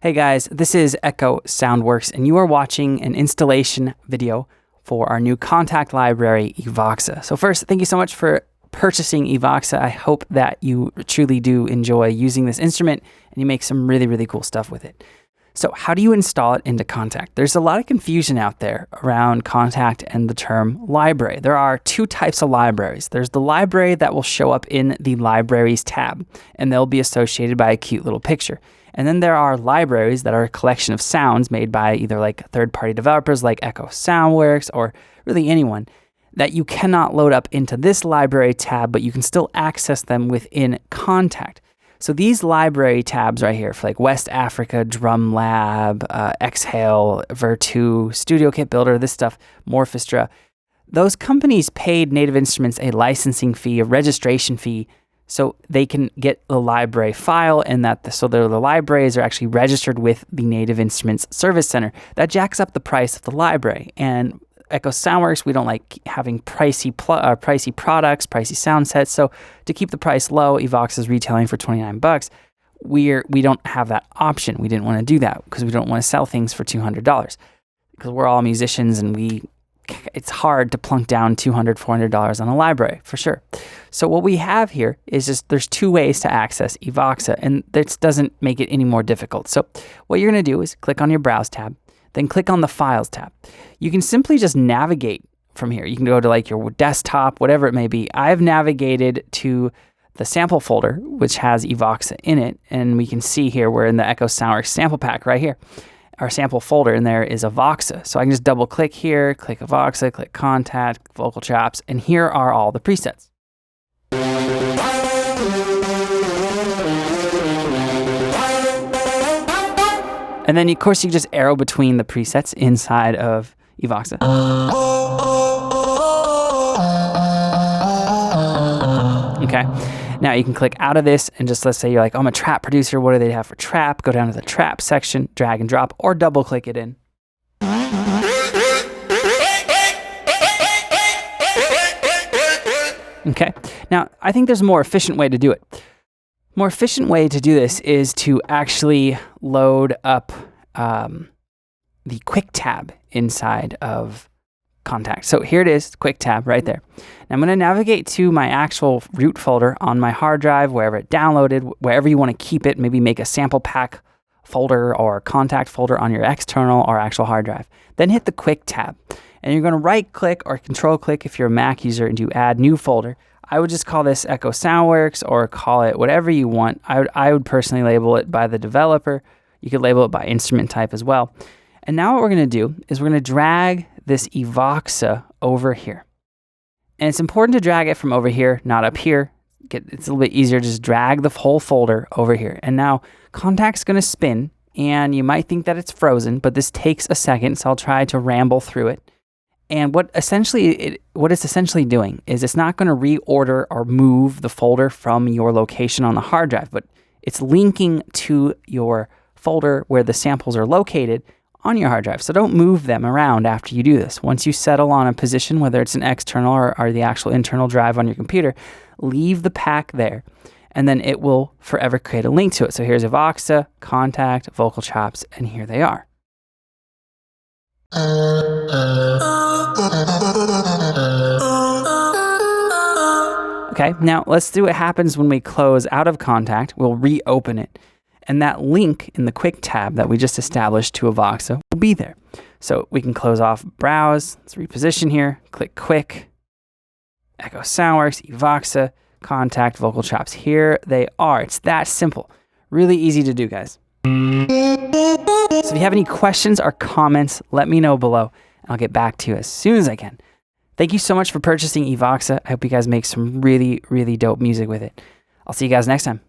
Hey guys, this is Echo Soundworks, and you are watching an installation video for our new KONTAKT library, Evoxa. So first, thank you so much for purchasing Evoxa. I hope that you truly do enjoy using this instrument and you make some really, really cool stuff with it. So how do you install it into KONTAKT? There's a lot of confusion out there around KONTAKT and the term library. There are two types of libraries. There's the library that will show up in the Libraries tab, and they'll be associated by a cute little picture. And then there are libraries that are a collection of sounds made by either like third-party developers like Echo Soundworks or really anyone that you cannot load up into this library tab, but you can still access them within KONTAKT. So these library tabs right here for like West Africa, Drum Lab, Exhale, Virtu, Studio Kit Builder, this stuff, Morphestra, those companies paid Native Instruments a licensing fee, a registration fee, so they can get the library file and so the libraries are actually registered with the Native Instruments Service Center. That jacks up the price of the library. And Echo Soundworks, we don't like having pricey products, pricey sound sets. So to keep the price low, Evoxa is retailing for $29. We don't have that option. We didn't want to do that because we don't want to sell things for $200 because we're all musicians and it's hard to plunk down $200, $400 on a library for sure. So what we have here is just there's two ways to access Evoxa, and this doesn't make it any more difficult. So what you're going to do is click on your Browse tab, then click on the Files tab. You can simply just navigate from here. You can go to like your desktop, whatever it may be. I've navigated to the sample folder, which has Evoxa in it, and we can see here we're in the Echo Soundworks sample pack right here. Our sample folder in there is Evoxa. So I can just double click here, click Evoxa, click KONTAKT, Vocal Chops, and here are all the presets. And then of course you just arrow between the presets inside of Evoxa. Okay. Now you can click out of this and just let's say you're like, oh, I'm a trap producer. What do they have for trap? Go down to the trap section, drag and drop, or double click it in. Okay. Now I think there's a more efficient way to do it. More efficient way to do this is to actually load up the quick tab inside of KONTAKT. So here it is, quick tab right there. Now I'm going to navigate to my actual root folder on my hard drive, wherever it downloaded, wherever you want to keep it. Maybe make a sample pack folder or KONTAKT folder on your external or actual hard drive. Then hit the quick tab. And you're going to right click or control click if you're a Mac user and do add new folder. I would just call this Echo Soundworks or call it whatever you want. I would personally label it by the developer. You could label it by instrument type as well. And now what we're going to do is we're going to drag this Evoxa over here. And it's important to drag it from over here, not up here. It's a little bit easier to just drag the whole folder over here. And now KONTAKT's going to spin, and you might think that it's frozen, but this takes a second, so I'll try to ramble through it. And what it's essentially doing is it's not going to reorder or move the folder from your location on the hard drive, but it's linking to your folder where the samples are located on your hard drive. So don't move them around after you do this. Once you settle on a position, whether it's an external or the actual internal drive on your computer, leave the pack there, and then it will forever create a link to it. So here's Evoxa, KONTAKT, Vocal Chops, and here they are. Okay, now let's see what happens when we close out of KONTAKT. We'll reopen it. And that link in the quick tab that we just established to Evoxa will be there. So we can close off Browse. Let's reposition here. Click Quick. Echo Soundworks, Evoxa, KONTAKT, Vocal Chops. Here they are. It's that simple. Really easy to do, guys. So if you have any questions or comments, let me know below. And I'll get back to you as soon as I can. Thank you so much for purchasing Evoxa. I hope you guys make some really, really dope music with it. I'll see you guys next time.